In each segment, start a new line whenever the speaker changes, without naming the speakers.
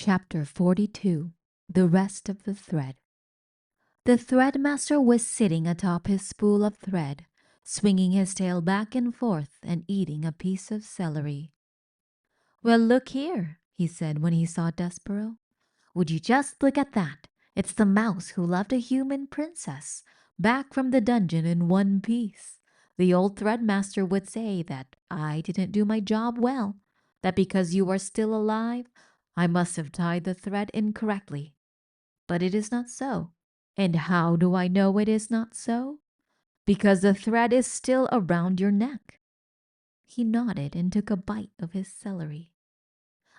Chapter 42. The Rest of the Thread. The threadmaster was sitting atop his spool of thread, swinging his tail back and forth and eating a piece of celery. "Well, look here," he said when he saw Despereaux. "Would you just look at that? It's the mouse who loved a human princess, back from the dungeon in one piece. The old threadmaster would say that I didn't do my job well, that because you are still alive, I must have tied the thread incorrectly. But it is not so. And how do I know it is not so? Because the thread is still around your neck." He nodded and took a bite of his celery.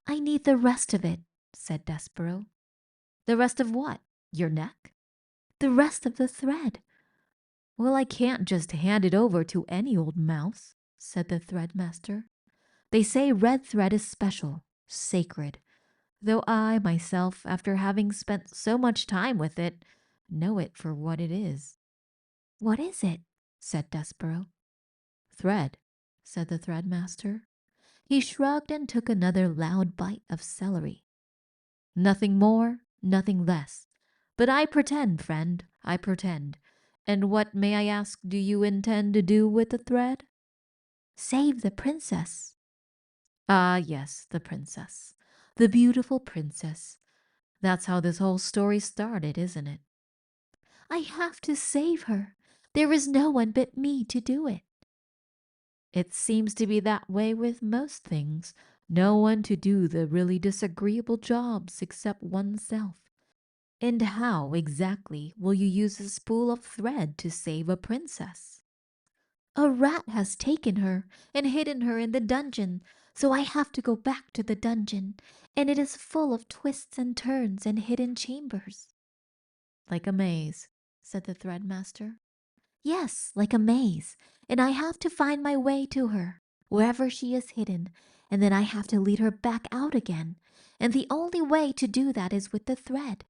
"I need the rest of it," said Despereaux. "The rest of what? Your neck?" "The rest of the thread." "Well, I can't just hand it over to any old mouse," said the threadmaster. "They say red thread is special, sacred, though I, myself, after having spent so much time with it, know it for what it is." "What is it?" said Despereaux. "Thread," said the threadmaster. He shrugged and took another loud bite of celery. "Nothing more, nothing less. But I pretend, friend, I pretend. And what, may I ask, do you intend to do with the thread?" "Save the princess." "Ah, yes, the princess. The beautiful princess. That's how this whole story started, isn't it?" "I have to save her. There is no one but me to do it." "It seems to be that way with most things. No one to do the really disagreeable jobs except oneself. And how, exactly, will you use a spool of thread to save a princess?" "A rat has taken her and hidden her in the dungeon, so I have to go back to the dungeon, and it is full of twists and turns and hidden chambers." "Like a maze," said the threadmaster. "Yes, like a maze, and I have to find my way to her, wherever she is hidden, and then I have to lead her back out again, and the only way to do that is with the thread.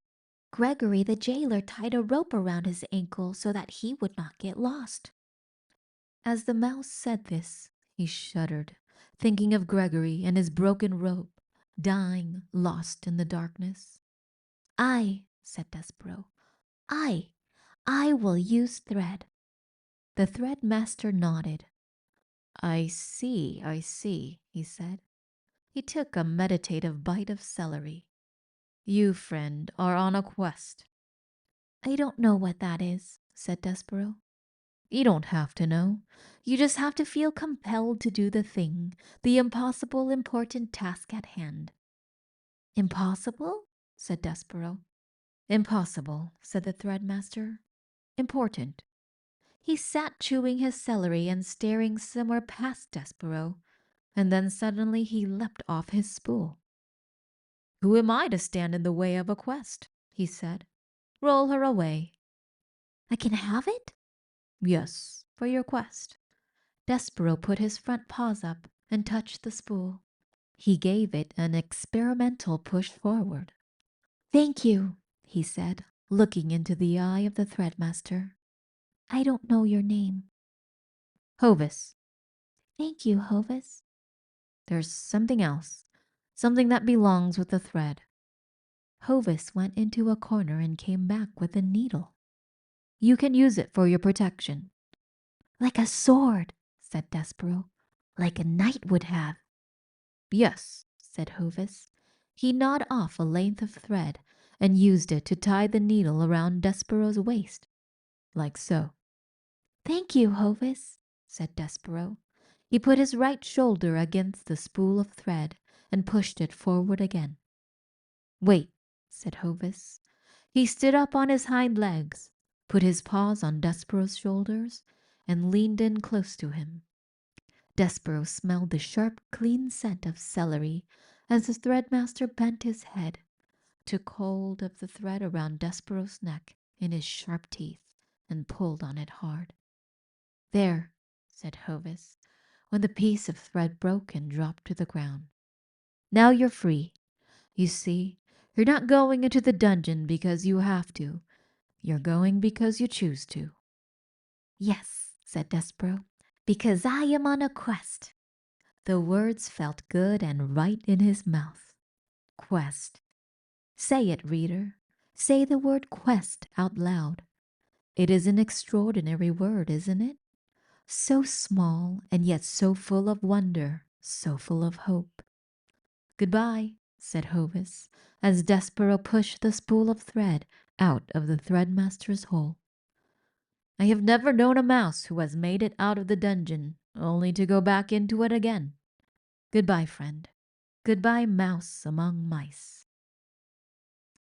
Gregory the jailer tied a rope around his ankle so that he would not get lost." As the mouse said this, he shuddered, thinking of Gregory and his broken rope, dying, lost in the darkness. "I," said Despereaux, I will use thread." The threadmaster nodded. I see, he said. He took a meditative bite of celery. "You, friend, are on a quest." "I don't know what that is," said Despereaux. "You don't have to know. You just have to feel compelled to do the thing, the impossible, important task at hand." "Impossible?" said Despereaux. "Impossible," said the threadmaster. "Important." He sat chewing his celery and staring somewhere past Despereaux, and then suddenly he leapt off his spool. "Who am I to stand in the way of a quest?" he said. "Roll her away." "I can have it?" "Yes, for your quest." Despereaux put his front paws up and touched the spool. He gave it an experimental push forward. "Thank you," he said, looking into the eye of the threadmaster. "I don't know your name."
Hovis.
"Thank you, Hovis."
There's something else. Something that belongs with the thread."
Hovis went into a corner and came back with a needle.
"You can use it for your protection."
"Like a sword," said Despereaux. "Like a knight would have."
"Yes,"
said Hovis. He gnawed off a length of thread and used it to tie the needle around Despereaux's waist.
like so.
"Thank you, Hovis," said Despereaux. He put his right shoulder against the spool of thread and pushed it forward again.
"Wait,"
said Hovis. He stood up on his hind legs, put his paws on Despereaux's shoulders, and leaned in close to him. Despereaux smelled the sharp, clean scent of celery as the threadmaster bent his head, took hold of the thread around Despereaux's neck in his sharp teeth, and pulled on it hard. "There," said Hovis, when the piece of thread broke and dropped to the ground. "Now you're free. You see, you're not going into the dungeon because you have to. You're going because you choose to." "Yes," said Despereaux, "because I am on a quest." The words felt good and right in his mouth. Quest. Say it, reader. Say the word quest out loud. It is an extraordinary word, isn't it? So small and yet so full of wonder, so full of hope. Goodbye, said Hovis, as Despereaux pushed the spool of thread out of the threadmaster's hole. I have never known a mouse who has made it out of the dungeon, only to go back into it again. Goodbye, friend. Goodbye, mouse among mice.